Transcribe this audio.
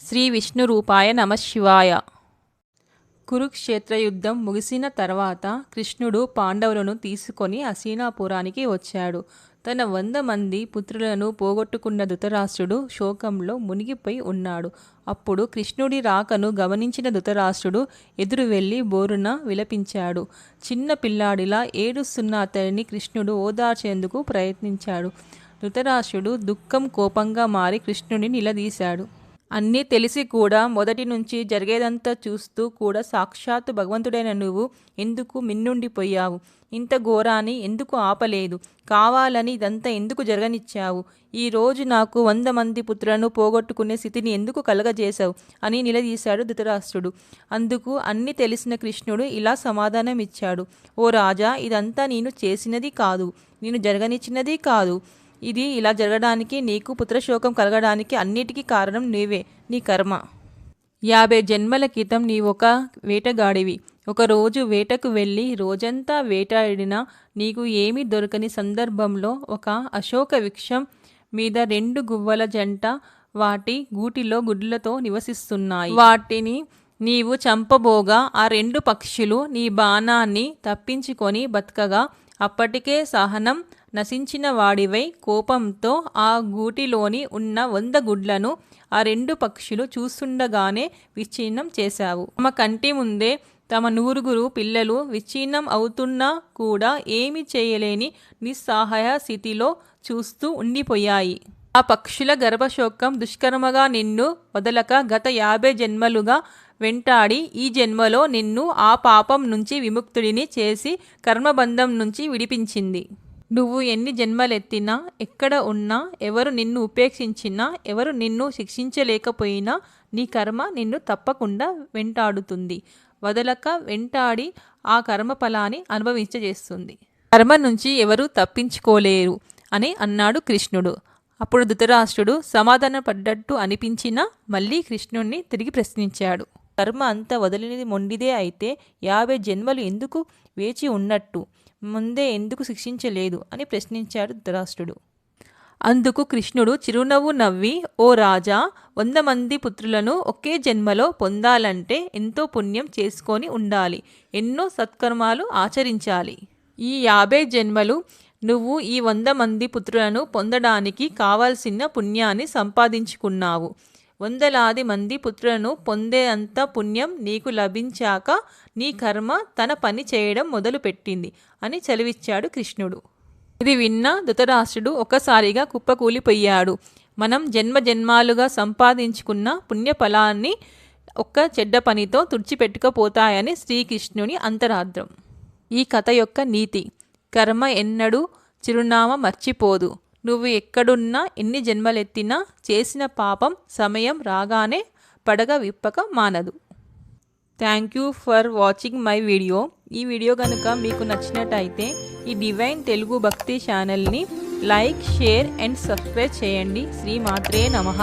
శ్రీ విష్ణు రూపాయ నమః శివాయ. కురుక్షేత్ర యుద్ధం ముగిసిన తర్వాత కృష్ణుడు పాండవులను తీసుకొని హస్తినాపురానికి వచ్చాడు. తన 100 మంది పుత్రులను పోగొట్టుకున్న ధృతరాష్ట్రుడు శోకంలో మునిగిపోయి ఉన్నాడు. అప్పుడు కృష్ణుడి రాకను గమనించిన ధృతరాష్ట్రుడు ఎదురు వెళ్ళి బోరున విలపించాడు. చిన్న పిల్లాడిలా ఏడుస్తున్న అతడిని కృష్ణుడు ఓదార్చేందుకు ప్రయత్నించాడు. ధృతరాష్ట్రుడు దుఃఖం కోపంగా మారి కృష్ణుడిని నిలదీశాడు. అన్నీ తెలిసి కూడా మొదటి నుంచి జరిగేదంతా చూస్తూ కూడా సాక్షాత్తు భగవంతుడైన నువ్వు ఎందుకు మిన్నుండిపోయావు? ఇంత ఘోరాన్ని ఎందుకు ఆపలేదు? కావాలని ఇదంతా ఎందుకు జరగనిచ్చావు? ఈరోజు నాకు 100 మంది పుత్రులను పోగొట్టుకునే స్థితిని ఎందుకు కలగజేశావు అని నిలదీశాడు ధృతరాష్ట్రుడు. అందుకు అన్నీ తెలిసిన కృష్ణుడు ఇలా సమాధానం ఇచ్చాడు. ఓ రాజా, ఇదంతా నేను చేసినది కాదు, నేను జరగనిచ్చినది కాదు. ఇది ఇలా జరగడానికి, నీకు పుత్రశోకం కలగడానికి అన్నిటికీ కారణం నీవే, నీ కర్మ. 50 జన్మల క్రితం నీవొక వేటగాడివి. ఒకరోజు వేటకు వెళ్ళి రోజంతా వేటాడినా నీకు ఏమీ దొరకని సందర్భంలో ఒక అశోక వృక్షం మీద 2 గువ్వల జంట వాటి గూటిలో గుడ్లతో నివసిస్తున్నాయి. వాటిని నీవు చంపబోగా ఆ 2 పక్షులు నీ బాణాన్ని తప్పించుకొని బతకగా అప్పటికే సహనం నశించిన వాడివై కోపంతో ఆ గూటిలోని ఉన్న 100 గుడ్లను ఆ 2 పక్షులు చూస్తుండగానే విచ్ఛిన్నం చేశావు. తమ కంటి ముందే తమ 100 పిల్లలు విచ్ఛిన్నం అవుతున్నా కూడా ఏమీ చేయలేని నిస్సహాయ స్థితిలో చూస్తూ ఉండిపోయాయి. ఆ పక్షుల గర్భశోకం దుష్కర్మగా నిన్ను వదలక గత 50 జన్మలుగా వెంటాడి ఈ జన్మలో నిన్ను ఆ పాపం నుంచి విముక్తుడిని చేసి కర్మబంధం నుంచి విడిపించింది. నువ్వు ఎన్ని జన్మలెత్తినా, ఎక్కడ ఉన్నా, ఎవరు నిన్ను ఉపేక్షించినా, ఎవరు నిన్ను శిక్షించలేకపోయినా నీ కర్మ నిన్ను తప్పకుండా వెంటాడుతుంది. వదలక వెంటాడి ఆ కర్మ ఫలాన్ని అనుభవించజేస్తుంది. కర్మ నుంచి ఎవరు తప్పించుకోలేరు అని అన్నాడు కృష్ణుడు. అప్పుడు ధృతరాష్ట్రుడు సమాధానం పడ్డట్టు అనిపించినా మళ్ళీ కృష్ణుణ్ణి తిరిగి ప్రశ్నించాడు. కర్మ అంతా వదిలినది మొండిదే అయితే 50 జన్మలు ఎందుకు వేచి ఉన్నట్టు? ముందే ఎందుకు శిక్షించలేదు అని ప్రశ్నించాడు ధృతరాష్ట్రుడు. అందుకు కృష్ణుడు చిరునవ్వు నవ్వి, ఓ రాజా, 100 మంది పుత్రులను ఒకే జన్మలో పొందాలంటే ఎంతో పుణ్యం చేసుకొని ఉండాలి, ఎన్నో సత్కర్మాలు ఆచరించాలి. ఈ 50 జన్మలు నువ్వు ఈ 100 మంది పుత్రులను పొందడానికి కావాల్సిన పుణ్యాన్ని సంపాదించుకున్నావు. 100లాది మంది పుత్రులను పొందే అంత పుణ్యం నీకు లభించాక నీ కర్మ తన పని చేయడం మొదలుపెట్టింది అని చలివిచ్చాడు కృష్ణుడు. ఇది విన్న ధృతరాష్ట్రుడు ఒక్కసారిగా కుప్పకూలిపోయాడు. మనం జన్మాలుగా సంపాదించుకున్న పుణ్యఫలాన్ని ఒక్క చెడ్డ పనితో తుడిచిపెట్టుకపోతాయని శ్రీకృష్ణుని అంతరార్థం. ఈ కథ యొక్క నీతి: కర్మ ఎన్నడూ చిరునామా మర్చిపోదు. నువ్వు ఎక్కడున్నా, ఎన్ని జన్మలెత్తినా చేసిన పాపం సమయం రాగానే పడగ విప్పక మానదు. Thank you for watching my video. ఈ వీడియో కనుక మీకు నచ్చినట్టయితే ఈ డివైన్ తెలుగు భక్తి ఛానల్ని లైక్, షేర్ అండ్ సబ్స్క్రైబ్ చేయండి. శ్రీ మాత్రే నమః.